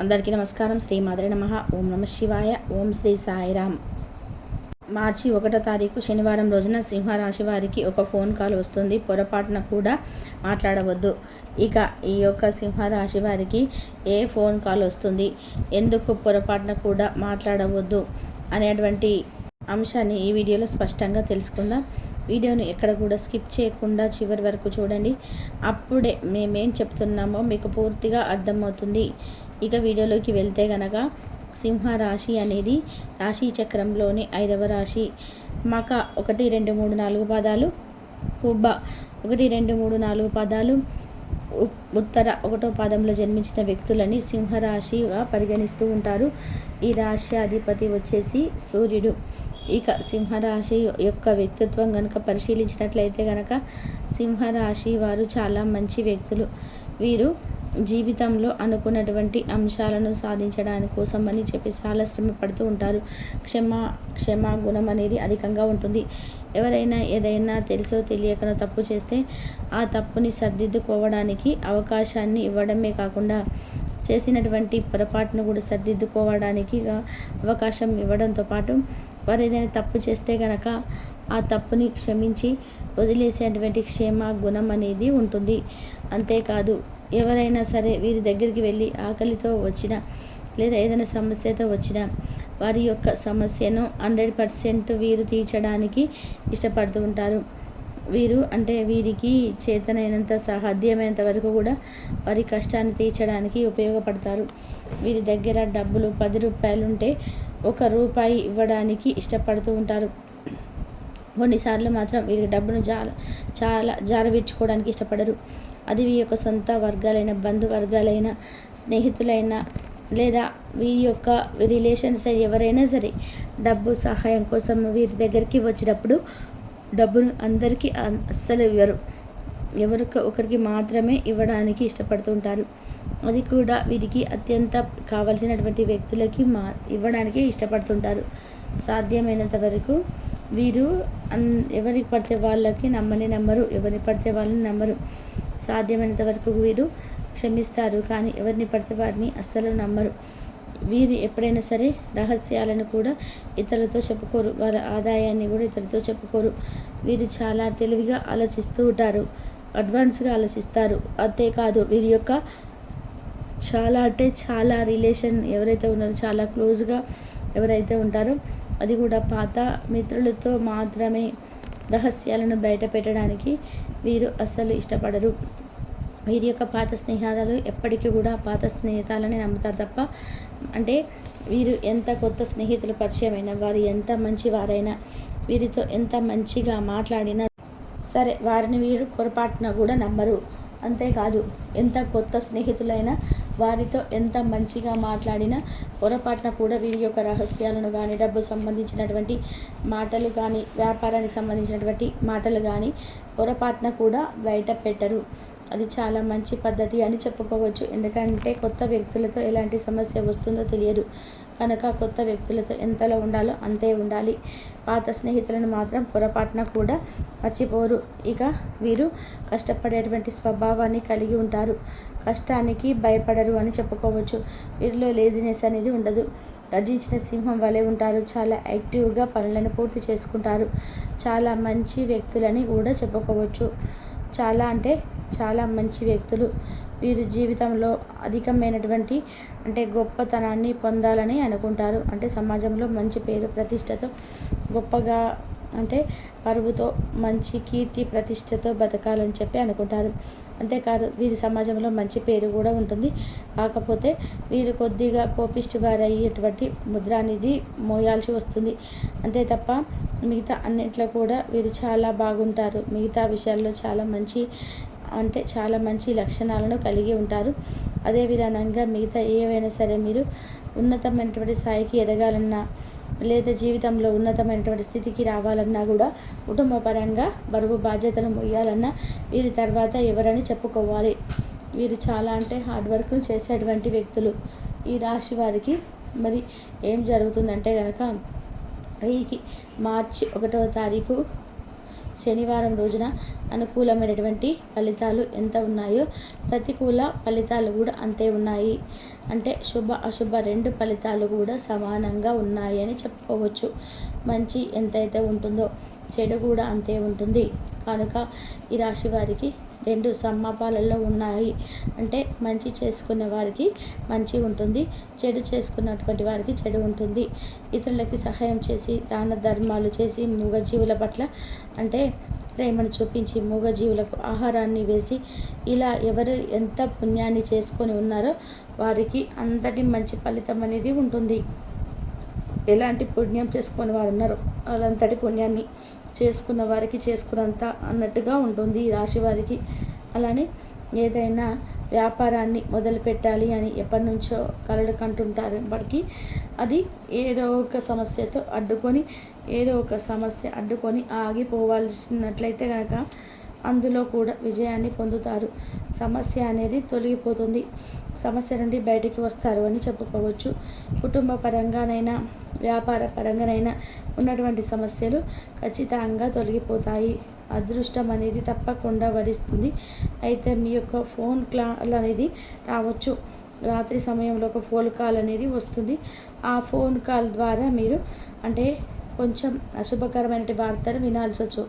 అందరికీ నమస్కారం. శ్రీ మాధురి నమః. ఓం నమ శివాయ. ఓం శ్రీ సాయిరామ్. మార్చి 1వ తారీఖు శనివారం రోజున సింహరాశి వారికి ఒక ఫోన్ కాల్ వస్తుంది. పొరపాటున కూడా మాట్లాడవద్దు. ఇక ఈ యొక్క సింహరాశి వారికి ఏ ఫోన్ కాల్ వస్తుంది, ఎందుకు పొరపాటున కూడా మాట్లాడవద్దు అనేటువంటి అంశాన్ని ఈ వీడియోలో స్పష్టంగా తెలుసుకుందాం. వీడియోను ఎక్కడ కూడా స్కిప్ చేయకుండా చివరి వరకు చూడండి. అప్పుడే మేమేం చెప్తున్నామో మీకు పూర్తిగా అర్థమవుతుంది. ఇక వీడియోలోకి వెళ్తే గనక సింహరాశి అనేది రాశి చక్రంలోని 5వ రాశి. మక 1, 2, 3, 4 పాదాలు, పుబ్బ 1, 2, 3, 4 పాదాలు, ఉత్తర 1వ పాదంలో జన్మించిన వ్యక్తులని సింహరాశిగా పరిగణిస్తూ ఉంటారు. ఈ రాశి అధిపతి వచ్చేసి సూర్యుడు. ఇక సింహరాశి యొక్క వ్యక్తిత్వం కనుక పరిశీలించినట్లయితే కనుక సింహరాశి వారు చాలా మంచి వ్యక్తులు. వీరు జీవితంలో అనుకున్నటువంటి అంశాలను సాధించడానికి కోసం అని చెప్పి చాలా శ్రమ పడుతూ ఉంటారు. క్షమా గుణం అనేది అధికంగా ఉంటుంది. ఎవరైనా ఏదైనా తెలుసో తెలియకనో తప్పు చేస్తే ఆ తప్పుని సరిదిద్దుకోవడానికి అవకాశాన్ని ఇవ్వడమే కాకుండా చేసినటువంటి పొరపాటును కూడా సరిదిద్దుకోవడానికి అవకాశం ఇవ్వడంతో పాటు వారు ఏదైనా తప్పు చేస్తే కనుక ఆ తప్పుని క్షమించి వదిలేసేటువంటి క్షేమ గుణం అనేది ఉంటుంది. అంతేకాదు ఎవరైనా సరే వీరి దగ్గరికి వెళ్ళి ఆకలితో వచ్చినా లేదా ఏదైనా సమస్యతో వచ్చినా వారి యొక్క సమస్యను 100% వీరు తీర్చడానికి ఇష్టపడుతూ ఉంటారు. వీరు అంటే వీరికి చేతనైనంత సాధ్యమైనంత వరకు కూడా వారి కష్టాన్ని తీర్చడానికి ఉపయోగపడతారు. వీరి దగ్గర డబ్బులు 10 రూపాయలు ఉంటే 1 రూపాయి ఇవ్వడానికి ఇష్టపడుతూ ఉంటారు. కొన్నిసార్లు మాత్రం వీరి డబ్బును చాలా జారవిడ్చుకోవడానికి ఇష్టపడరు. అది వీరి యొక్క సొంత వర్గాలైన, బంధువర్గాలైన, స్నేహితులైన లేదా వీరి యొక్క రిలేషన్స్ ఎవరైనా సరే డబ్బు సహాయం కోసం వీరి దగ్గరికి వచ్చినప్పుడు డబ్బును అందరికీ అస్సలు ఇవ్వరు. ఒకరికి మాత్రమే ఇవ్వడానికి ఇష్టపడుతూ ఉంటారు. అది కూడా వీరికి అత్యంత కావలసినటువంటి వ్యక్తులకి ఇవ్వడానికి ఇష్టపడుతుంటారు. సాధ్యమైనంత వరకు వీరు ఎవరికి పడితే వాళ్ళకి నమ్మరు, ఎవరిని పడితే వాళ్ళని నమ్మరు. సాధ్యమైనంత వరకు వీరు క్షమిస్తారు, కానీ ఎవరిని పడితే వారిని అస్సలు నమ్మరు. వీరు ఎప్పుడైనా సరే రహస్యాలను కూడా ఇతరులతో చెప్పుకోరు. వారి ఆదాయాన్ని కూడా ఇతరులతో చెప్పుకోరు. వీరు చాలా తెలివిగా ఆలోచిస్తూ ఉంటారు, అడ్వాన్స్గా ఆలోచిస్తారు. అంతేకాదు వీరి యొక్క చాలా రిలేషన్ ఎవరైతే ఉన్నారో, చాలా క్లోజ్గా ఎవరైతే ఉంటారో అది కూడా పాత మిత్రులతో మాత్రమే రహస్యాలను బయట పెట్టడానికి వీరు అస్సలు ఇష్టపడరు. వీరి యొక్క పాత స్నేహాలు ఎప్పటికీ కూడా పాత స్నేహితాలని నమ్ముతారు తప్ప, అంటే వీరు ఎంత కొత్త స్నేహితులు పరిచయమైనా, వారు ఎంత మంచి వారైనా, వీరితో ఎంత మంచిగా మాట్లాడినా సరే వారిని వీరు పొరపాటున కూడా నమ్మరు. అంతేకాదు ఎంత కొత్త స్నేహితులైనా వారితో ఎంత మంచిగా మాట్లాడినా పొరపాటున కూడా వీరి యొక్క రహస్యాలను కానీ, డబ్బు సంబంధించినటువంటి మాటలు కానీ, వ్యాపారానికి సంబంధించినటువంటి మాటలు కానీ పొరపాటున కూడా బయట పెట్టరు. అది చాలా మంచి పద్ధతి అని చెప్పుకోవచ్చు. ఎందుకంటే కొత్త వ్యక్తులతో ఎలాంటి సమస్య వస్తుందో తెలియదు కనుక కొత్త వ్యక్తులతో ఎంతలో ఉండాలో అంతే ఉండాలి. పాత స్నేహితులను మాత్రం పొరపాటున కూడా మర్చిపోరు. ఇక వీరు కష్టపడేటువంటి స్వభావాన్ని కలిగి ఉంటారు. కష్టానికి భయపడరు అని చెప్పుకోవచ్చు. వీరిలో లేజినెస్ అనేది ఉండదు. గర్జించిన సింహం వలె ఉంటారు. చాలా యాక్టివ్గా పనులను పూర్తి చేసుకుంటారు. చాలా మంచి వ్యక్తులని కూడా చెప్పుకోవచ్చు. చాలా మంచి వ్యక్తులు. వీరు జీవితంలో అధికమైనటువంటి గొప్పతనాన్ని పొందాలని అనుకుంటారు. సమాజంలో మంచి పేరు ప్రతిష్టతో గొప్పగా పరువుతో మంచి కీర్తి ప్రతిష్టతో బతకాలని చెప్పి అనుకుంటారు. అంతేకాదు వీరి సమాజంలో మంచి పేరు కూడా ఉంటుంది. కాకపోతే వీరు కొద్దిగా కోపిష్టివారయ్యేటువంటి ముద్ర అనేది మోయాల్సి వస్తుంది. అంతే తప్ప మిగతా అన్నింటిలో కూడా వీరు చాలా బాగుంటారు. మిగతా విషయాల్లో చాలా మంచి లక్షణాలను కలిగి ఉంటారు. అదే విధానంగా మిగతా ఏవైనా సరే మీరు ఉన్నతమైనటువంటి స్థాయికి ఎదగాలన్నా లేదా జీవితంలో ఉన్నతమైనటువంటి స్థితికి రావాలన్నా కూడా కుటుంబ పరంగా బరువు బాధ్యతలు మొయ్యాలన్నా వీరి తర్వాత ఎవరని చెప్పుకోవాలి. వీరు చాలా హార్డ్ వర్క్ చేసేటువంటి వ్యక్తులు. ఈ రాశి వారికి మరి ఏం జరుగుతుందంటే కనుక వీరికి మార్చి 1వ తారీఖు శనివారం రోజున అనుకూలమైనటువంటి ఫలితాలు ఎంత ఉన్నాయో ప్రతికూల ఫలితాలు కూడా అంతే ఉన్నాయి. అంటే శుభ అశుభ రెండు ఫలితాలు కూడా సమానంగా ఉన్నాయి అని చెప్పుకోవచ్చు. మంచి ఎంతైతే ఉంటుందో చెడు కూడా అంతే ఉంటుంది. కనుక ఈ రాశి వారికి రెండు సమపాలలో ఉన్నాయి. అంటే మంచి చేసుకునే వారికి మంచి ఉంటుంది, చెడు చేసుకున్నటువంటి వారికి చెడు ఉంటుంది. ఇతరులకి సహాయం చేసి దాన ధర్మాలు చేసి మూగజీవుల పట్ల అంటే ప్రేమను చూపించి మూగజీవులకు ఆహారాన్ని వేసి ఇలా ఎవరు ఎంత పుణ్యాన్ని చేసుకొని ఉన్నారో వారికి అంతటి మంచి ఫలితం అనేది ఉంటుంది. ఎలాంటి పుణ్యం చేసుకొని వారు ఉన్నారో వాళ్ళంతటి పుణ్యాన్ని చేసుకున్న వారికి చేసుకున్నంత అన్నట్టుగా ఉంటుంది ఈ రాశి వారికి. అలానే ఏదైనా వ్యాపారాన్ని మొదలు పెట్టాలి అని ఎప్పటి నుంచో కలలు కంటుంటారు. బడికి అది ఏదో ఒక సమస్యతో ఆగిపోవాల్సినట్లయితే కనుక అందులో కూడా విజయాన్ని పొందుతారు. సమస్య అనేది తొలగిపోతుంది. సమస్య నుండి బయటికి వస్తారు అని చెప్పుకోవచ్చు. కుటుంబ పరంగానైనా వ్యాపార పరంగానైనా ఉన్నటువంటి సమస్యలు ఖచ్చితంగా తొలగిపోతాయి. అదృష్టం అనేది తప్పకుండా వరిస్తుంది. అయితే మీ యొక్క ఫోన్ కాల్ అనేది రావచ్చు. రాత్రి సమయంలో ఒక ఫోన్ కాల్ అనేది వస్తుంది. ఆ ఫోన్ కాల్ ద్వారా మీరు అంటే కొంచెం అశుభకరమైన వార్తలు వినాల్సి వచ్చు.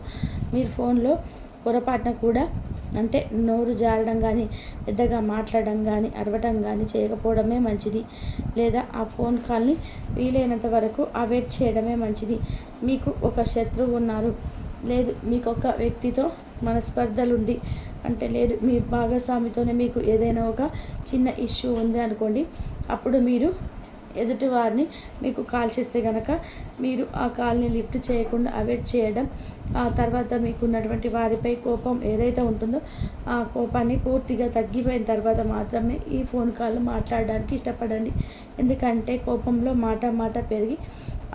మీరు ఫోన్లో పొరపాటున కూడా అంటే నోరు జారడం కానీ పెద్దగా మాట్లాడడం కానీ అరవటం కానీ చేయకపోవడమే మంచిది. లేదా ఆ ఫోన్ కాల్ని వీలైనంత వరకు అవాయిడ్ చేయడమే మంచిది. మీకు ఒక శత్రువు ఉన్నారు, లేదు మీకు ఒక వ్యక్తితో మనస్పర్ధలు ఉంది అంటే, లేదు మీ భాగస్వామితోనే మీకు ఏదైనా ఒక చిన్న ఇష్యూ ఉంది అనుకోండి. అప్పుడు మీరు ఎదుటి వారిని మీకు కాల్ చేస్తే కనుక మీరు ఆ కాల్ని లిఫ్ట్ చేయకుండా అవాయిడ్ చేయడం, ఆ తర్వాత మీకు ఉన్నటువంటి వారిపై కోపం ఏదైతే ఉంటుందో ఆ కోపాన్ని పూర్తిగా తగ్గిపోయిన తర్వాత మాత్రమే ఈ ఫోన్ కాల్ మాట్లాడడానికి ఇష్టపడండి. ఎందుకంటే కోపంలో మాట పెరిగి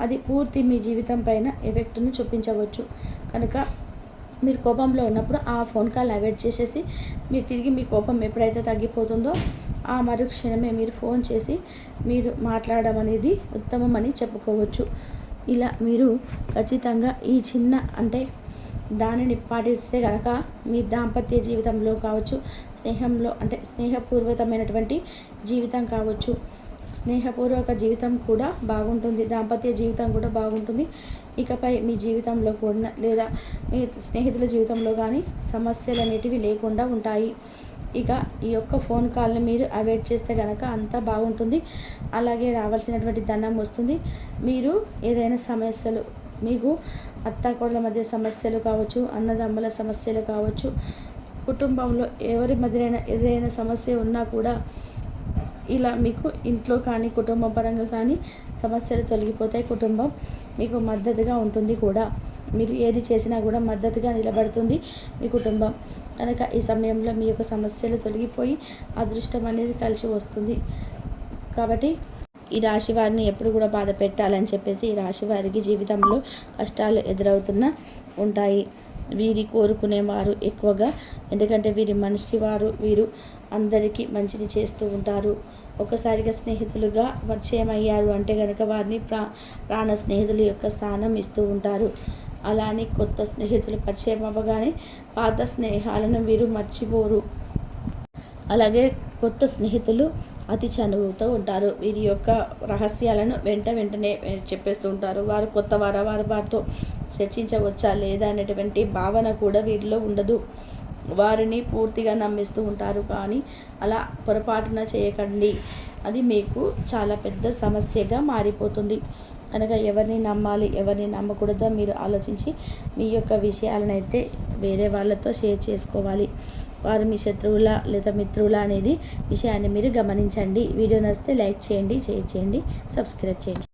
అది పూర్తి మీ జీవితం పైన ఎఫెక్ట్ను చూపించవచ్చు. కనుక మీరు కోపంలో ఉన్నప్పుడు ఆ ఫోన్ కాల్ అవాయిడ్ చేసేసి మీరు తిరిగి మీ కోపం ఎప్పుడైతే తగ్గిపోతుందో ఆ మరుక్షణమే మీరు ఫోన్ చేసి మీరు మాట్లాడడం అనేది ఉత్తమం అని చెప్పుకోవచ్చు. ఇలా మీరు ఖచ్చితంగా ఈ చిన్న అంటే దానిని పాటిస్తే కనుక మీ దాంపత్య జీవితంలో కావచ్చు, స్నేహంలో అంటే స్నేహపూర్వకమైనటువంటి జీవితం కావచ్చు, స్నేహపూర్వక జీవితం కూడా బాగుంటుంది, దాంపత్య జీవితం కూడా బాగుంటుంది. ఇకపై మీ జీవితంలో కూడా లేదా మీ స్నేహితుల జీవితంలో కానీ సమస్యలు అనేటివి లేకుండా ఉంటాయి. ఇక ఈ యొక్క ఫోన్ కాల్ని మీరు అవాయిడ్ చేస్తే కనుక అంతా బాగుంటుంది. అలాగే రావాల్సినటువంటి ధనం వస్తుంది. మీరు ఏదైనా సమస్యలు మీకు అత్తాకోడల మధ్య సమస్యలు కావచ్చు, అన్నదమ్ముల సమస్యలు కావచ్చు, కుటుంబంలో ఎవరి మధ్యనైనా ఏదైనా సమస్య ఉన్నా కూడా ఇలా మీకు ఇంట్లో కానీ కుటుంబం పరంగా కానీ సమస్యలు తొలగిపోతాయి. కుటుంబం మీకు మద్దతుగా ఉంటుంది కూడా. మీరు ఏది చేసినా కూడా మద్దతుగా నిలబడుతుంది మీ కుటుంబం. కనుక ఈ సమయంలో మీ యొక్క సమస్యలు తొలగిపోయి అదృష్టం అనేది కలిసి వస్తుంది. కాబట్టి ఈ రాశి వారిని ఎప్పుడు కూడా బాధ పెట్టాలని చెప్పేసి ఈ రాశి వారికి జీవితంలో కష్టాలు ఎదురవుతున్నా ఉంటాయి. వీరి కోరుకునేవారు ఎక్కువగా, ఎందుకంటే వీరి మనిషి వారు, వీరు అందరికీ మంచిది చేస్తూ ఉంటారు. ఒకసారిగా స్నేహితులుగా పరిచయం అయ్యారు అంటే కనుక వారిని ప్రాణ స్నేహితుల యొక్క స్థానం ఇస్తూ ఉంటారు. అలానే కొత్త స్నేహితులు పరిచయం అవ్వగానే పాత స్నేహాలను వీరు మర్చిపోరు. అలాగే కొత్త స్నేహితులు అతి చనువుతో ఉంటారు. వీరి యొక్క రహస్యాలను వెంటనే చెప్పేస్తూ ఉంటారు. వారు కొత్త వారితో చర్చించవచ్చా లేదా అనేటువంటి భావన కూడా వీరిలో ఉండదు. వారిని పూర్తిగా నమ్మిస్తూ ఉంటారు. కానీ అలా పొరపాటున చేయకండి, అది మీకు చాలా పెద్ద సమస్యగా మారిపోతుంది. కనుక ఎవరిని నమ్మాలి ఎవరిని నమ్మకూడదో మీరు ఆలోచించి మీ యొక్క విషయాలను అయితే వేరే వాళ్ళతో షేర్ చేసుకోవాలి. వారు మీ శత్రువులా లేదా మిత్రులా అనేది విషయాన్ని మీరు గమనించండి. వీడియో నచ్చితే లైక్ చేయండి, షేర్ చేయండి, సబ్స్క్రైబ్ చేయండి.